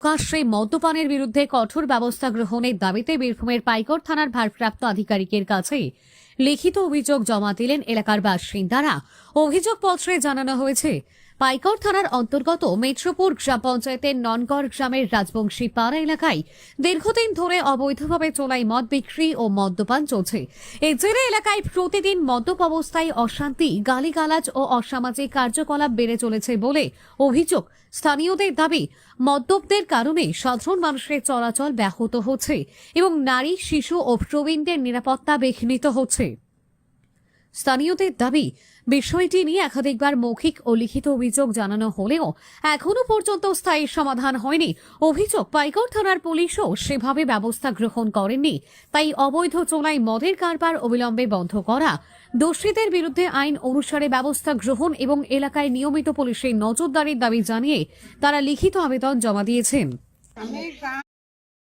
প্রকাশ্যে মদ্যপানের বিরুদ্ধে কঠোর ব্যবস্থা গ্রহণের দাবিতে বীরভূমের পাইকড় থানার ভারপ্রাপ্ত আধিকারিকের কাছে লিখিত অভিযোগ জমা দিলেন এলাকার বাসিন্দারা। অভিযোগপত্রে জানানো হয়েছে, পাইকড় থানার অন্তর্গত মেট্রোপুর গ্রাম পঞ্চায়েতের ননগড় গ্রামের রাজবংশী পাড়া এলাকায় দীর্ঘদিন ধরে অবৈধভাবে চোলাই মদ বিক্রি ও মদ্যপান চলছে। এর জেরে এলাকায় প্রতিদিন মদ্যপ অবস্থায় অশান্তি, গালিগালাজ ও অসামাজিক কার্যকলাপ বেড়ে চলেছে বলে অভিযোগ। স্থানীয়দের দাবি, মদ্যপদের কারণে সাধারণ মানুষের চলাচল ব্যাহত হচ্ছে এবং নারী, শিশু ও প্রবীণদের নিরাপত্তা বিঘ্নিত হচ্ছে। স্থানীয়দের দাবি, বিষয়টি নিয়ে একাধিকবার মৌখিক ও লিখিত অভিযোগ জানানো হলেও এখনো পর্যন্ত স্থায়ী সমাধান হয়নি। অভিযোগ, পাইকড় থানার পুলিশও সেভাবে ব্যবস্থা গ্রহণ করেননি। তাই অবৈধ চোলাই মদের কারবার অবিলম্বে বন্ধ করা, দোষীদের বিরুদ্ধে আইন অনুসারে ব্যবস্থা গ্রহণ এবং এলাকায় নিয়মিত পুলিশের নজরদারির দাবি জানিয়ে তারা লিখিত আবেদন জমা দিয়েছেন। আমি গ্রাম